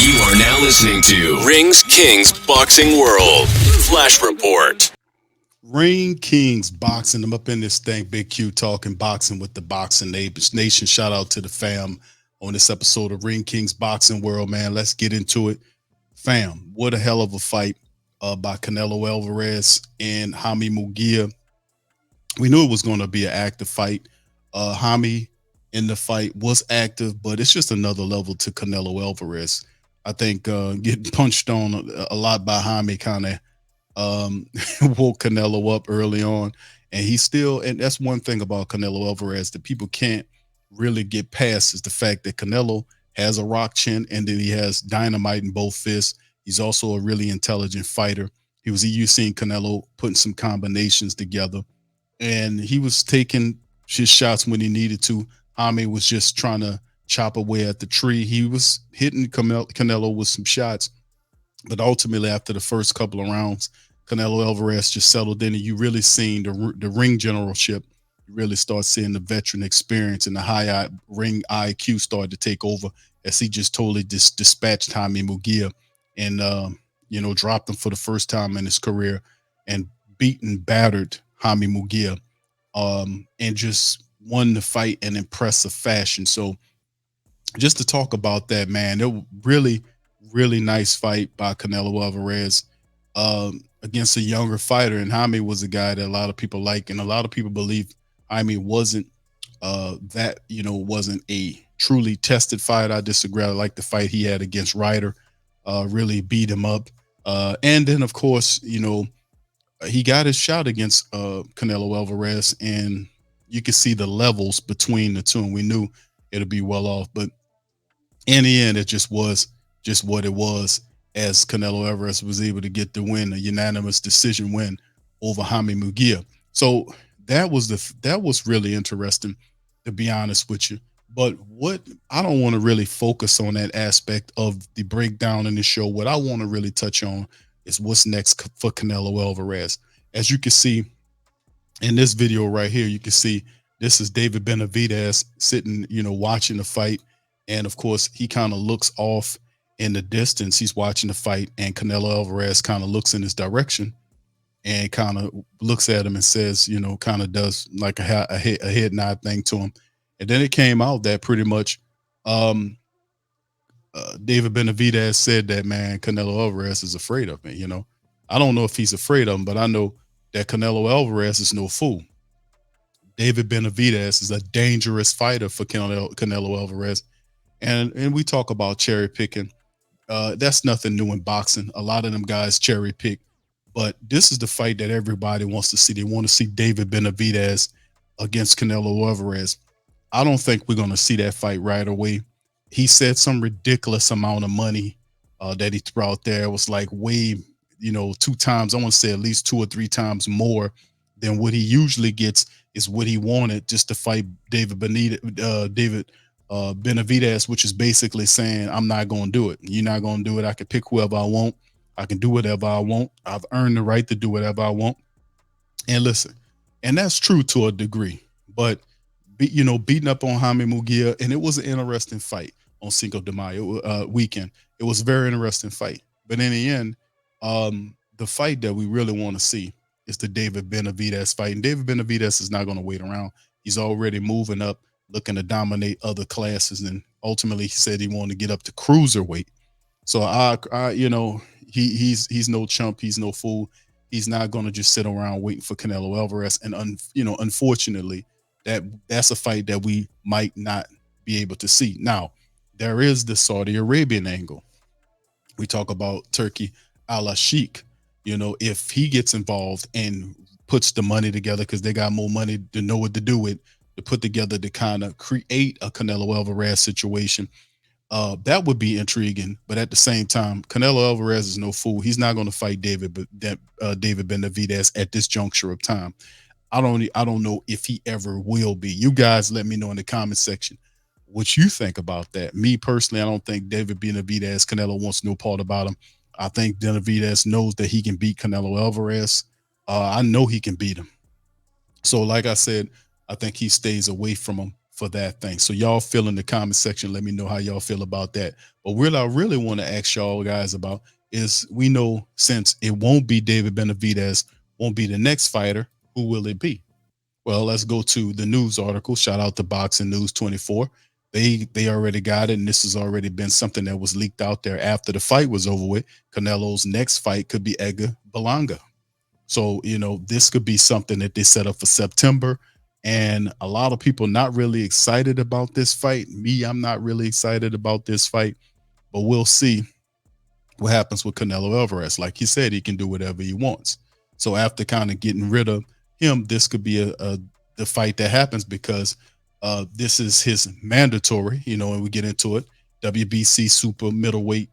You are now listening to Rings Kings Boxing World Flash Report. Ring Kings Boxing. I'm up in this thing, Big Q, talking boxing with the Boxing Nation. Shout out to the fam on this episode of Ring Kings Boxing World, man. Let's get into it. Fam, what a hell of a fight by Canelo Alvarez and Jaime Munguia. We knew it was going to be an active fight. Jaime in the fight was active, but it's just another level to Canelo Alvarez. I think getting punched on a lot by Jaime kind of woke Canelo up early on, and he's still, and that's one thing about Canelo Alvarez that people can't really get past is the fact that Canelo has a rock chin and then he has dynamite in both fists. He's also a really intelligent fighter. You seen Canelo putting some combinations together, and he was taking his shots when he needed to. Jaime was just trying to chop away at the tree. He was hitting Canelo with some shots, but ultimately after the first couple of rounds, Canelo Alvarez just settled in, and you really seen the ring generalship. You really start seeing the veteran experience and the ring IQ start to take over as he just totally dispatched Jaime Munguia and dropped him for the first time in his career and battered Jaime Munguia and just won the fight in impressive fashion. So just to talk about that, man, it was really, really nice fight by Canelo Alvarez against a younger fighter. And Jaime was a guy that a lot of people like, and a lot of people believe Jaime wasn't wasn't a truly tested fight. I disagree. I like the fight he had against Ryder, really beat him up. And then, of course, he got his shot against Canelo Alvarez, and you could see the levels between the two, and we knew it'd be well off. But in the end, it just was just what it was, as Canelo Alvarez was able to get the win, a unanimous decision win over Jaime Munguia. So that was really interesting, to be honest with you. But what I don't want to really focus on that aspect of the breakdown in the show. What I want to really touch on is what's next for Canelo Alvarez. As you can see in this video right here, you can see this is David Benavidez sitting, watching the fight. And of course, he kind of looks off in the distance. He's watching the fight, and Canelo Alvarez kind of looks in his direction and kind of looks at him and says, kind of does like a head nod thing to him. And then it came out that pretty much David Benavidez said that, man, Canelo Alvarez is afraid of me. I don't know if he's afraid of him, but I know that Canelo Alvarez is no fool. David Benavidez is a dangerous fighter for Canelo Alvarez. And we talk about cherry picking. That's nothing new in boxing. A lot of them guys cherry pick, but this is the fight that everybody wants to see. They want to see David Benavidez against Canelo Alvarez. I don't think we're going to see that fight right away. He said some ridiculous amount of money that he threw out there. It was like way, 2 times. I want to say at least 2 or 3 times more than what he usually gets is what he wanted just to fight David Benavidez, which is basically saying, I'm not going to do it. You're not going to do it. I can pick whoever I want. I can do whatever I want. I've earned the right to do whatever I want. And listen, and that's true to a degree, but beating up on Jaime Munguia, and it was an interesting fight on Cinco de Mayo weekend. It was a very interesting fight. But in the end, the fight that we really want to see is the David Benavidez fight. And David Benavidez is not going to wait around. He's already moving up, looking to dominate other classes. And ultimately, he said he wanted to get up to cruiserweight. So he's no chump. He's no fool. He's not going to just sit around waiting for Canelo Alvarez. And unfortunately, that's a fight that we might not be able to see. Now, there is the Saudi Arabian angle. We talk about Turkey al-Sheikh. If he gets involved and puts the money together, because they got more money to know what to do with, to put together to kind of create a Canelo Alvarez situation, that would be intriguing. But at the same time, Canelo Alvarez is no fool. He's not going to fight David Benavidez at this juncture of time. I don't know if he ever will be. You guys let me know in the comment section what you think about that. Me personally, I don't think David Benavidez, Canelo wants no part about him. I think Benavidez knows that he can beat Canelo Alvarez. I know he can beat him. So like I said, I think he stays away from him for that thing. So y'all feel in the comment section. Let me know how y'all feel about that. But what I really want to ask y'all guys about is, we know since it won't be David Benavidez, won't be the next fighter, who will it be? Well, let's go to the news article. Shout out to Boxing News 24. They already got it, and this has already been something that was leaked out there after the fight was over with. Canelo's next fight could be Edgar Berlanga. So, this could be something that they set up for September. And a lot of people not really excited about this fight. Me, I'm not really excited about this fight, but we'll see what happens with Canelo Alvarez. Like he said, he can do whatever he wants. So after kind of getting rid of him, this could be the fight that happens, because this is his mandatory, and we get into it. WBC super middleweight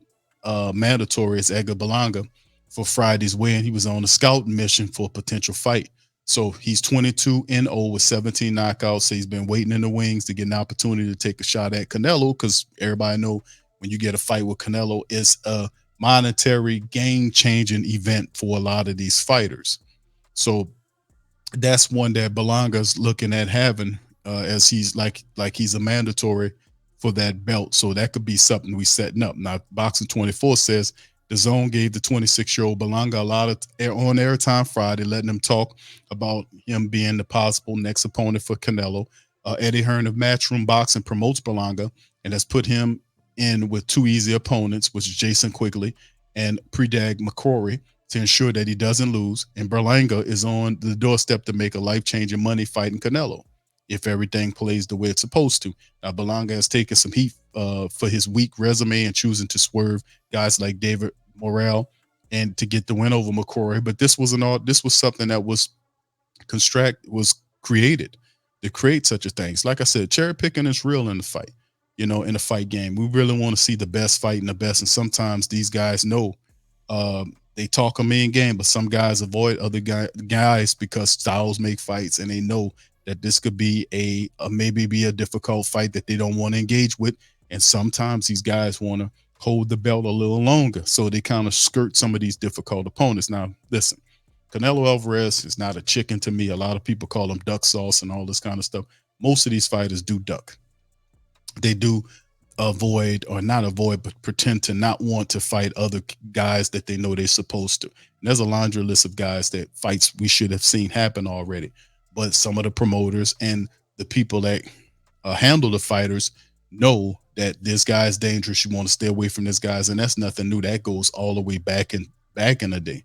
mandatory is Edgar Berlanga for Friday's win. He was on a scouting mission for a potential fight. So he's 22-0 with 17 knockouts. So he's been waiting in the wings to get an opportunity to take a shot at Canelo, because everybody know when you get a fight with Canelo, it's a monetary game-changing event for a lot of these fighters. So that's one that Belanga's looking at having, as he's like he's a mandatory for that belt. So that could be something we setting up. Now, Boxing 24 says the Zone gave the 26-year-old Berlanga a lot of on airtime Friday, letting him talk about him being the possible next opponent for Canelo. Eddie Hearn of Matchroom Boxing promotes Berlanga and has put him in with two easy opponents, which is Jason Quigley and Predag McCrory, to ensure that he doesn't lose. And Berlanga is on the doorstep to make a life-changing money fighting Canelo if everything plays the way it's supposed to. Now, Berlanga has taken some heat for his weak resume and choosing to swerve guys like David Morrell and to get the win over McCrory. But this was something that was created to create such a thing. Like I said, cherry picking is real in the fight. In a fight game, we really want to see the best fight and the best. And sometimes these guys know they talk a mean game, but some guys avoid other guys because styles make fights, and they know that this could be maybe be a difficult fight that they don't want to engage with. And sometimes these guys want to hold the belt a little longer, so they kind of skirt some of these difficult opponents. Now, listen, Canelo Alvarez is not a chicken to me. A lot of people call him duck sauce and all this kind of stuff. Most of these fighters do duck. They do avoid, or not avoid, but pretend to not want to fight other guys that they know they're supposed to. And there's a laundry list of guys that fights we should have seen happen already. But some of the promoters and the people that handle the fighters know that this guy is dangerous. You want to stay away from this guys, and that's nothing new. That goes all the way back in the day.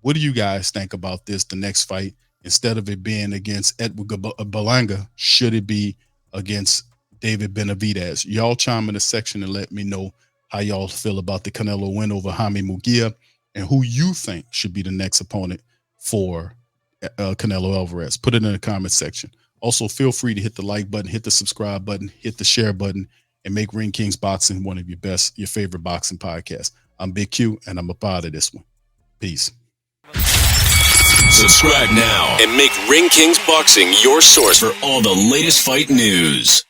What do you guys think about this? The next fight, instead of it being against Edgar Berlanga, should it be against David Benavidez? Y'all chime in the section and let me know how y'all feel about the Canelo win over Jaime Munguia, and who you think should be the next opponent for Canelo Alvarez. Put it in the comment section. Also, feel free to hit the like button, hit the subscribe button, hit the share button, and make Ring Kings Boxing one of your favorite boxing podcasts. I'm Big Q, and I'm a part of this one. Peace. Subscribe now and make Ring Kings Boxing your source for all the latest fight news.